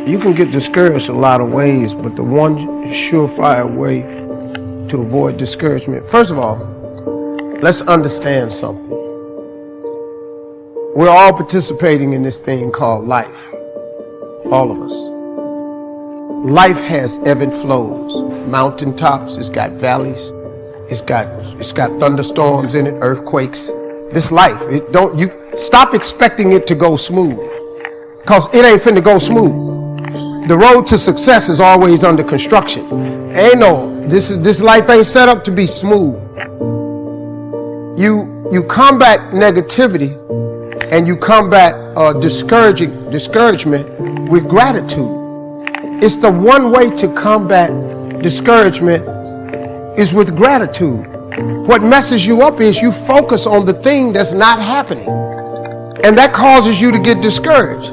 You can get discouraged a lot of ways, but the one surefire way to avoid discouragement, first of all, let's understand something. We're all participating in this thing called life. All of us. Life has ebb and flows, mountaintops, it's got valleys, it's got thunderstorms in it, earthquakes. This life, you stop expecting it to go smooth, because it ain't finna go smooth. The road to success is always under construction. This life ain't set up to be smooth. You combat negativity and you combat discouragement with gratitude. It's the one way to combat discouragement is with gratitude. What messes you up is you focus on the thing that's not happening, and that causes you to get discouraged.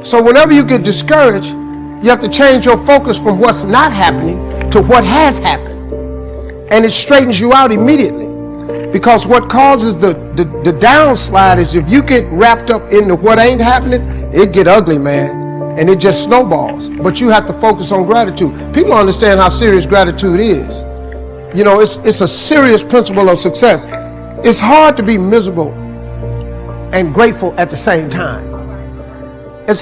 So whenever you get discouraged, you have to change your focus from what's not happening to what has happened. And it straightens you out immediately. Because what causes the downslide is if you get wrapped up into what ain't happening, it get ugly, man. And it just snowballs. But you have to focus on gratitude. People don't understand how serious gratitude is. You know, it's a serious principle of success. It's hard to be miserable and grateful at the same time.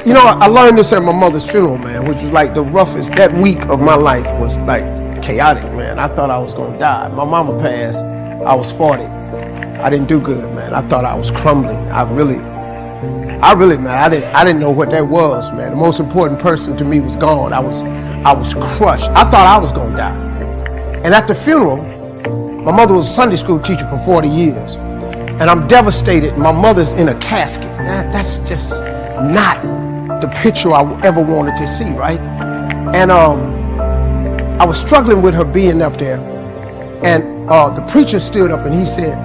You know, I learned this at my mother's funeral, man, which was like the roughest. That week of my life was like chaotic, man. I thought I was gonna die. My mama passed. I was 40. I didn't do good, man. I thought I was crumbling. I really, man, I didn't know what that was, man. The most important person to me was gone. I was crushed. I thought I was gonna die. And at the funeral, my mother was a Sunday school teacher for 40 years. And I'm devastated. My mother's in a casket. That's just not the picture I ever wanted to see, right? And I was struggling with her being up there, and the preacher stood up and he said,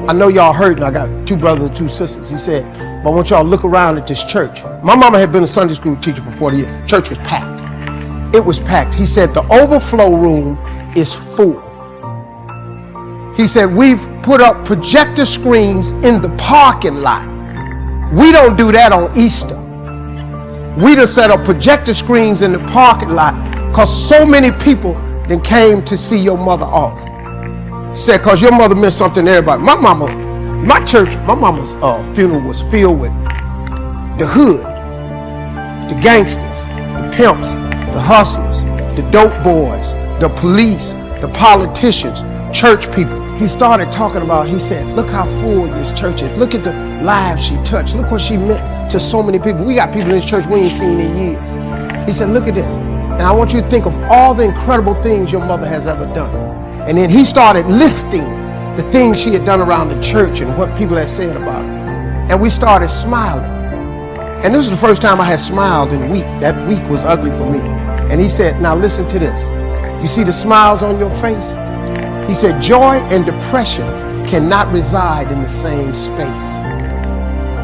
I know y'all hurting. I got 2 brothers and 2 sisters. He said, but I want y'all to look around at this church. My mama had been a Sunday school teacher for 40 years. Church was packed. It was packed. He said, the overflow room is full. He said, we've put up projector screens in the parking lot. We don't do that on Easter. We done set up projector screens in the parking lot because so many people then came to see your mother off. Said, because your mother meant something to everybody. My mama's funeral was filled with the hood, the gangsters, the pimps, the hustlers, the dope boys, the police, the politicians, church people. He started talking about, he said, look how full this church is. Look at the lives she touched. Look what she meant to so many people. We got people in this church we ain't seen in years. He said, look at this. And I want you to think of all the incredible things your mother has ever done. And then he started listing the things she had done around the church and what people had said about her. And we started smiling. And this was the first time I had smiled in a week. That week was ugly for me. And he said, now listen to this. You see the smiles on your face? He said, joy and depression cannot reside in the same space.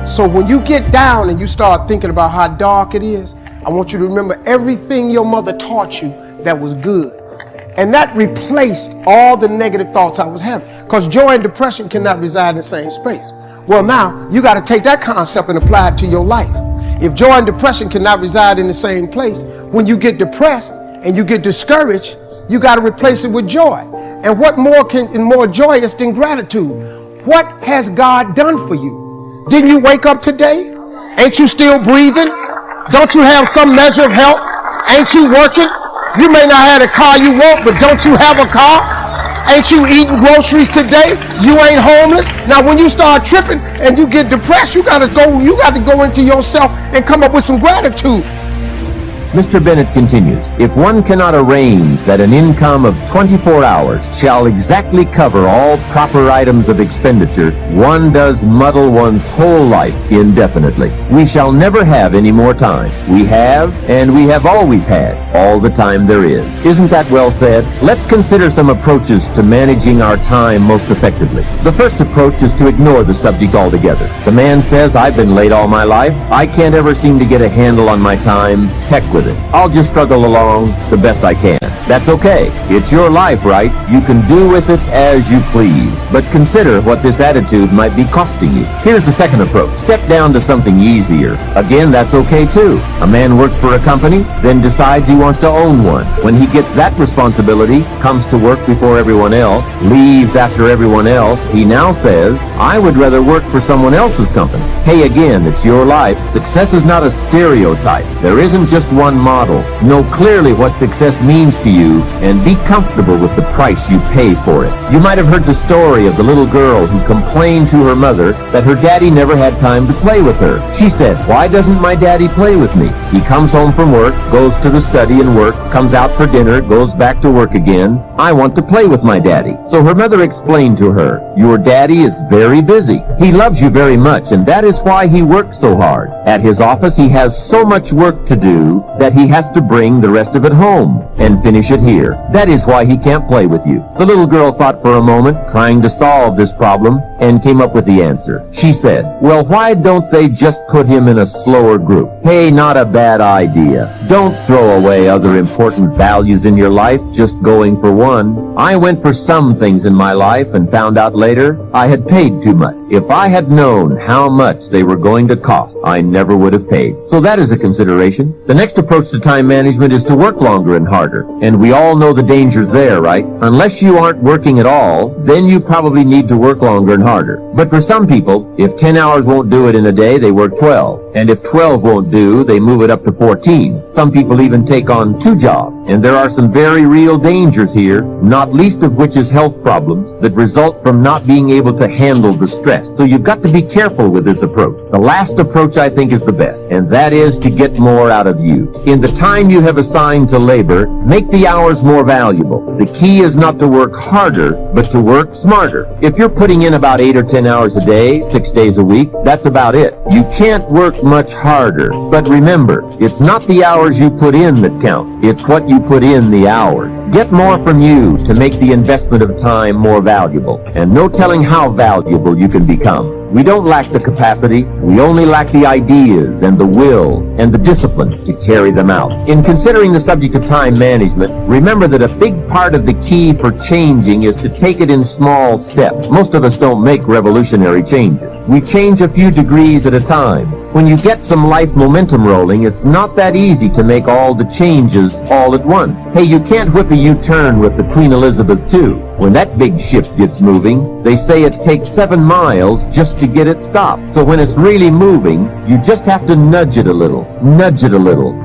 So when you get down and you start thinking about how dark it is, I want you to remember everything your mother taught you that was good. And that replaced all the negative thoughts I was having. Because joy and depression cannot reside in the same space. Well, now you got to take that concept and apply it to your life. If joy and depression cannot reside in the same place, when you get depressed and you get discouraged, you got to replace it with joy. And what more joyous than gratitude? What has God done for you? Didn't you wake up today? Ain't you still breathing? Don't you have some measure of health? Ain't you working? You may not have the car you want, but don't you have a car? Ain't you eating groceries today? You ain't homeless? Now when you start tripping and you get depressed, you got to go into yourself and come up with some gratitude. Mr. Bennett continues, if one cannot arrange that an income of 24 hours shall exactly cover all proper items of expenditure, one does muddle one's whole life indefinitely. We shall never have any more time. We have, and we have always had, all the time there is. Isn't that well said? Let's consider some approaches to managing our time most effectively. The first approach is to ignore the subject altogether. The man says, I've been late all my life. I can't ever seem to get a handle on my time. Heck with with it. I'll just struggle along the best I can. That's okay. It's your life, right? You can do with it as you please. But consider what this attitude might be costing you. Here's the second approach. Step down to something easier. Again, that's okay too. A man works for a company, then decides he wants to own one. When he gets that responsibility, comes to work before everyone else, leaves after everyone else, he now says, I would rather work for someone else's company. Hey, again, it's your life. Success is not a stereotype. There isn't just one model. Know clearly what success means to you and be comfortable with the price you pay for it. You might have heard the story of the little girl who complained to her mother that her daddy never had time to play with her. She said, why doesn't my daddy play with me? He comes home from work, goes to the study and work, comes out for dinner, goes back to work again. I want to play with my daddy. So her mother explained to her, your daddy is very busy. He loves you very much, and that is why he works so hard. At his office, he has so much work to do that he has to bring the rest of it home and finish it here. That is why he can't play with you. The little girl thought for a moment, trying to solve this problem, and came up with the answer. She said, well, why don't they just put him in a slower group? Hey, not a bad idea. Don't throw away other important values in your life just going for one. I went for some things in my life and found out later I had paid too much. If I had known how much they were going to cost, I never would have paid. So that is a consideration. The next approach to time management is to work longer and harder. And we all know the dangers there, right? Unless you aren't working at all, then you probably need to work longer and harder. But for some people, if 10 hours won't do it in a day, they work 12. And if 12 won't do, they move it up to 14. Some people even take on 2 jobs. And there are some very real dangers here, not least of which is health problems that result from not being able to handle the stress. So you've got to be careful with this approach. The last approach I think is the best, and that is to get more out of you. In the time you have assigned to labor, make the hours more valuable. The key is not to work harder, but to work smarter. If you're putting in about 8 or 10 hours a day, 6 days a week, that's about it. You can't work much harder. But remember, it's not the hours you put in that count. It's what you put in the hours. Get more from you to make the investment of time more valuable. And no telling how valuable you can become. We don't lack the capacity, we only lack the ideas and the will and the discipline to carry them out. In considering the subject of time management, remember that a big part of the key for changing is to take it in small steps. Most of us don't make revolutionary changes. We change a few degrees at a time. When you get some life momentum rolling, it's not that easy to make all the changes all at once. Hey, you can't whip a U-turn with the Queen Elizabeth II. When that big ship gets moving, they say it takes 7 miles just to get it stopped. So when it's really moving, you just have to nudge it a little,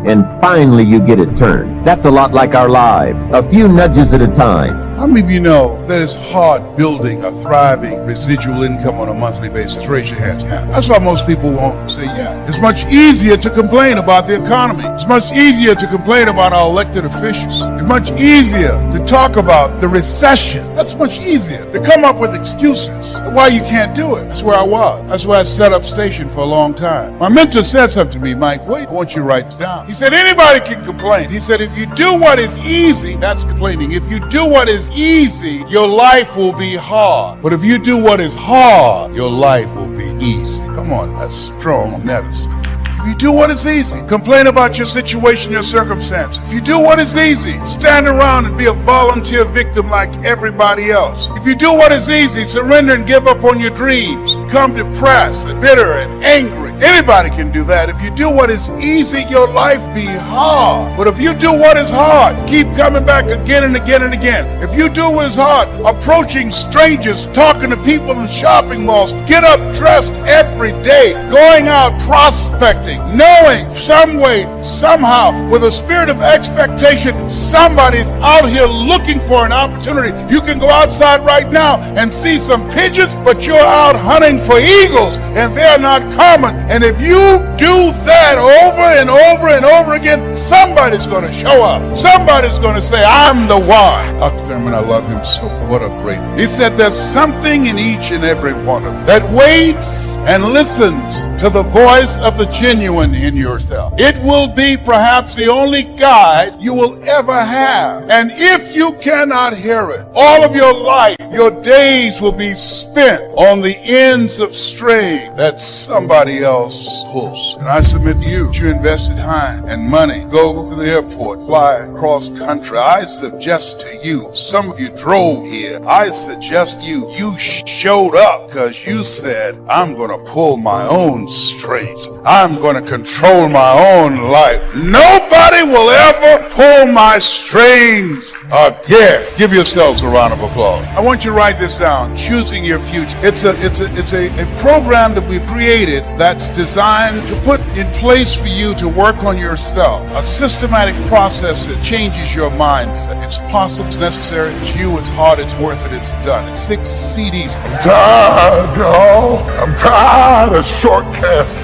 and finally you get it turned. That's a lot like our lives, a few nudges at a time. How many of you know that it's hard building a thriving residual income on a monthly basis? Raise your hands. That's why most people won't say yeah. It's much easier to complain about the economy. It's much easier to complain about our elected officials. It's much easier to talk about the recession. That's much easier to come up with excuses why you can't do it. That's where I was. That's where I set up station for a long time. My mentor said something to me, Mike, wait, I want you to write this down. He said, anybody can complain. He said, if you do what is easy, that's complaining. If you do what is easy, your life will be hard. But if you do what is hard, your life will be easy. Come on, that's strong medicine. If you do what is easy, complain about your situation, your circumstance. If you do what is easy, stand around and be a volunteer victim like everybody else. If you do what is easy, surrender and give up on your dreams. Become depressed and bitter and angry. Anybody can do that. If you do what is easy, your life be hard. But if you do what is hard, keep coming back again and again and again. If you do what is hard, approaching strangers, talking to people in shopping malls, get up dressed every day, going out prospecting, knowing some way, somehow, with a spirit of expectation, somebody's out here looking for an opportunity. You can go outside right now and see some pigeons, but you're out hunting for eagles, and they're not common. And if you do that over and over and over again, somebody Somebody's going to show up. Somebody's going to say, I'm the one. Dr. Thurman, I love him so. What a great. He said there's something in each and every one of them that waits and listens to the voice of the genuine in yourself. It will be perhaps the only guide you will ever have. And if you cannot hear it, all of your life, your days will be spent on the ends of string that somebody else pulls. And I submit to you, you invested time and money, go to the airport, fly across country. I suggest to you, some of you drove here, I suggest you showed up because you said, I'm going to pull my own strings. I'm going to control my own life. Nobody will ever pull my strings again. Give yourselves a round of applause. I want you to write this down. Choosing your future. It's a program that we've created that's designed to put in place for you to work on yourself. A systematic process that changes your mindset. It's possible, it's necessary, it's you, it's hard, it's worth it, it's done. It's 6 CDs. I'm tired, y'all. I'm tired of shortcuts.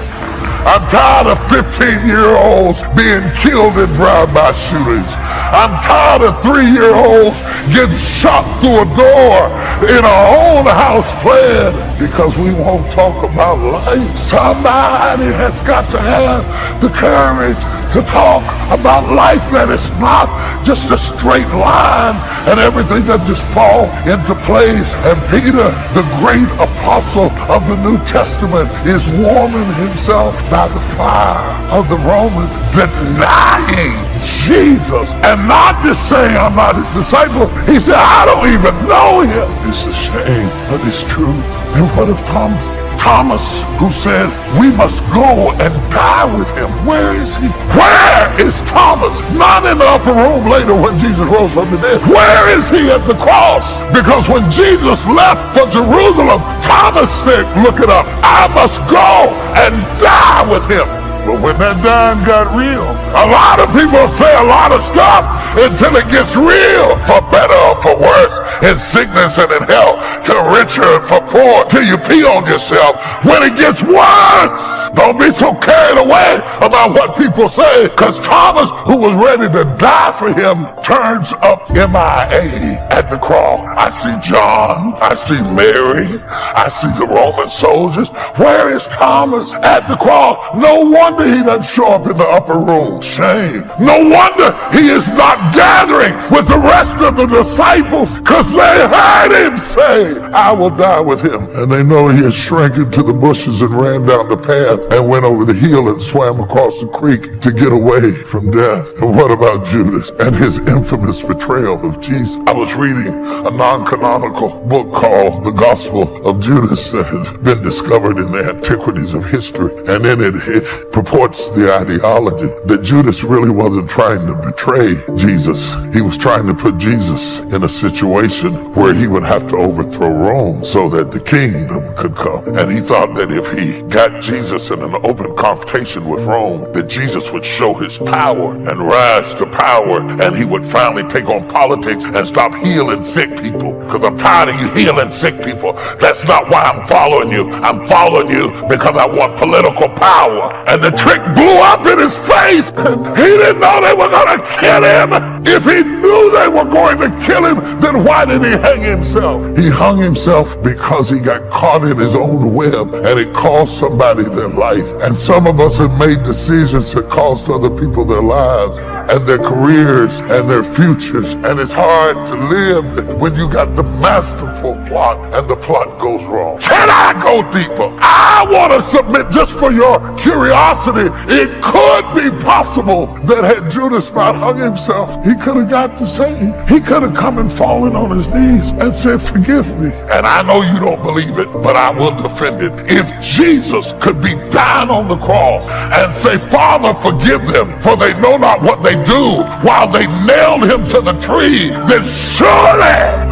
I'm tired of 15-year-olds being killed in drive-by shootings. I'm tired of 3-year-olds getting shot through a door in our own house plan because we won't talk about life. Somebody has got to have the courage to talk about life that is not just a straight line and everything that just fall into place. And Peter, the great apostle of the New Testament, is warming himself by the fire of the Romans, denying Jesus, and not just saying I'm not his disciple. He said, I don't even know him. It's a shame, but it's true. And what of Thomas? Thomas, who said, we must go and die with him. Where is he? Where is Thomas? Not in the upper room later when Jesus rose from the dead. Where is he at the cross? Because when Jesus left for Jerusalem, Thomas said, look it up, I must go and die with him. But when that dying got real, a lot of people say a lot of stuff until it gets real. For better or for worse, in sickness and in health, to richer and for poor, till you pee on yourself. When it gets worse, don't be so carried away about what people say, because Thomas, who was ready to die for him, turns up MIA at the cross. I see John, I see Mary, I see the Roman soldiers. Where is Thomas at the cross? No wonder he doesn't show up in the upper room. Shame. No wonder he is not gathering with the rest of the disciples, because they heard him say, I will die with him. And they know he had shrank into the bushes and ran down the path and went over the hill and swam across the creek to get away from death. And what about Judas and his infamous betrayal of Jesus? I was reading a non-canonical book called The Gospel of Judas that has been discovered in the antiquities of history. And in it purports the ideology that Judas really wasn't trying to betray Jesus. He was trying to put Jesus in a situation where he would have to overthrow Rome so that the kingdom could come. And he thought that if he got Jesus in an open confrontation with Rome, that Jesus would show his power and rise to power, and he would finally take on politics and stop healing sick people. Because I'm tired of you healing sick people. That's not why I'm following you. I'm following you because I want political power. And the trick blew up in his face, and he didn't know they were going to kill him. If he knew they were going to kill him, then why did he hang himself? He hung himself because he got caught in his own web, and it cost somebody their life. And some of us have made decisions that cost other people their lives and their careers and their futures. And it's hard to live when you got the masterful plot and the plot goes wrong. Can I go deeper? I want to submit, just for your curiosity, it could be possible that had Judas not hung himself, he could have got the same. He could have come and fallen on his knees and said, forgive me. And I know you don't believe it, but I will defend it. If Jesus could be dying on the cross and say, Father, forgive them, for they know not what they do, while they nailed him to the tree, then surely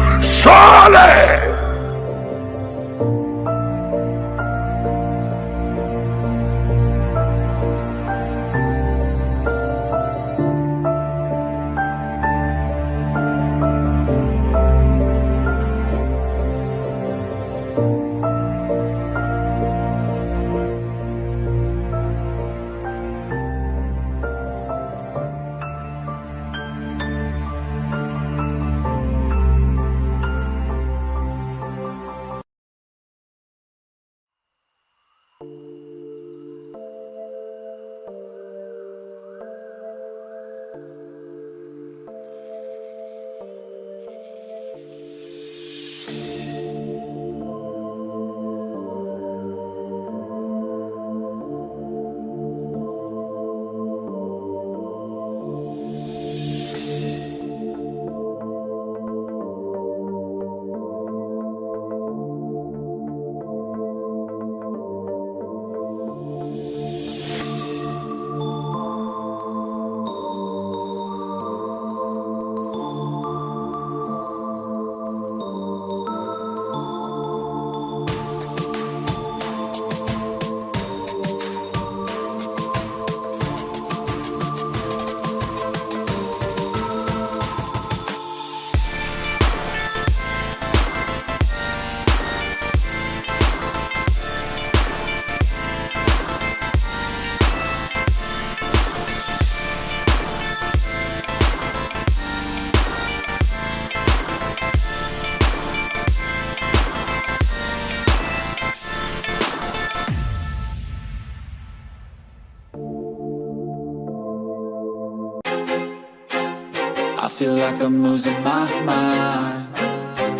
feel like I'm losing my mind.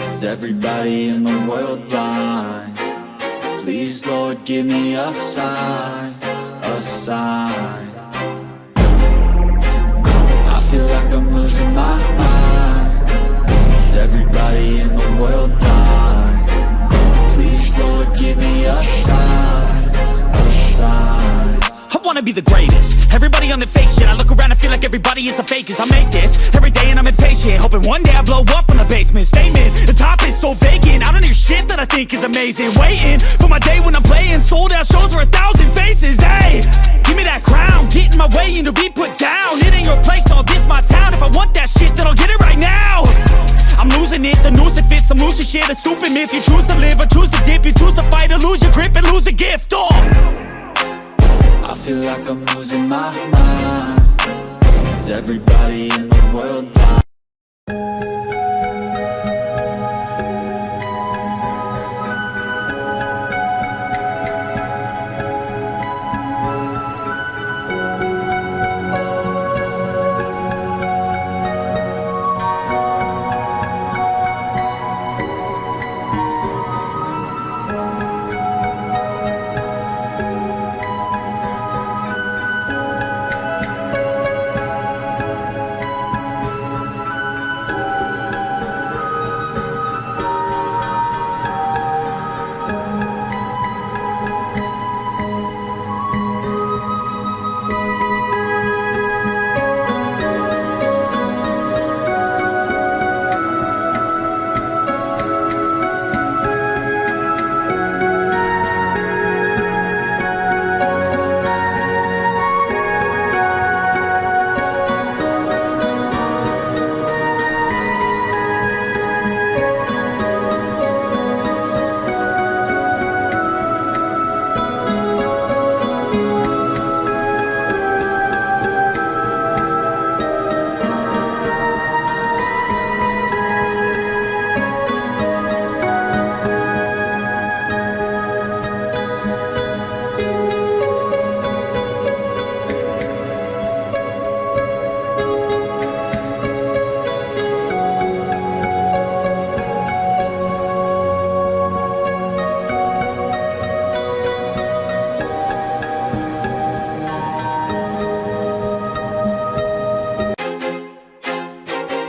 Is everybody in the world blind? Please, Lord, give me a sign, a sign. I feel like I'm losing my mind. Is everybody in the world blind? Please, Lord, give me a sign, a sign. I wanna be the greatest. Everybody on the fake shit. I look around and feel like everybody is the fakest. I make this every day and I'm impatient, hoping one day I blow up from the basement. Statement, the top is so vacant. I don't hear shit that I think is amazing. Waiting for my day when I'm playing sold out shows for 1,000 faces. Hey, give me that crown, get in my way and to be put down. It ain't your place, all this my town. If I want that shit, then I'll get it right now. I'm losing it, the noose it fits, I'm losing shit. A stupid myth, you choose to live or choose to dip. You choose to fight or lose your grip and lose a gift. I feel like I'm losing my mind. Is everybody in the world blind?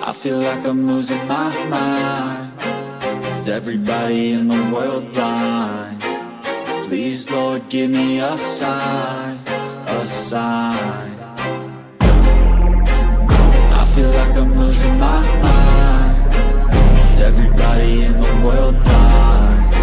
I feel like I'm losing my mind. Is everybody in the world blind? Please, Lord, give me a sign, a sign. I feel like I'm losing my mind. Is everybody in the world blind?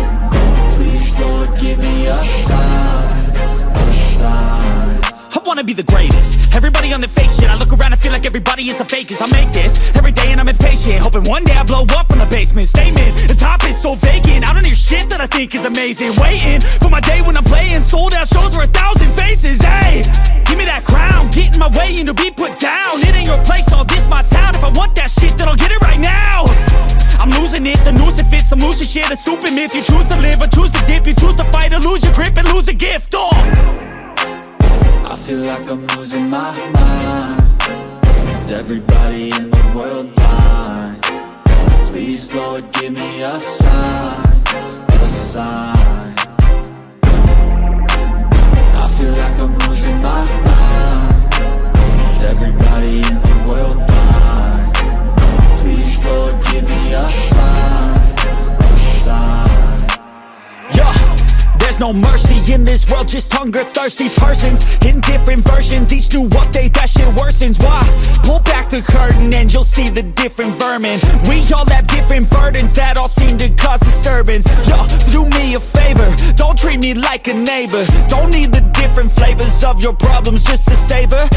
Please, Lord, give me a sign, a sign. I wanna be the greatest. Everybody on the fake shit. I look around and feel like everybody is the fakest. I make this every day and I'm impatient, hoping one day I blow up from the basement. Statement, the top is so vacant. I don't hear shit that I think is amazing. Waiting for my day when I'm playing sold out shows for 1,000 faces. Hey, give me that crown, get in my way and to be put down. It ain't your place, all this my town. If I want that shit, then I'll get it right now. I'm losing it, the noose it fits, I'm losing shit. A stupid myth, you choose to live or choose to dip. You choose to fight or lose your grip and lose a gift. I feel like I'm losing my mind. Is everybody in the world blind? Please, Lord, give me a sign, a sign. I feel like I'm losing my mind. Is everybody in the world blind? Please, Lord, give me a sign, a sign. Yeah. There's no mercy in this world, just hunger-thirsty persons in different versions. Each new update, that shit worsens. Why? Pull back the curtain and you'll see the different vermin. We all have different burdens that all seem to cause disturbance. Yo, so do me a favor, don't treat me like a neighbor. Don't need the different flavors of your problems just to savor.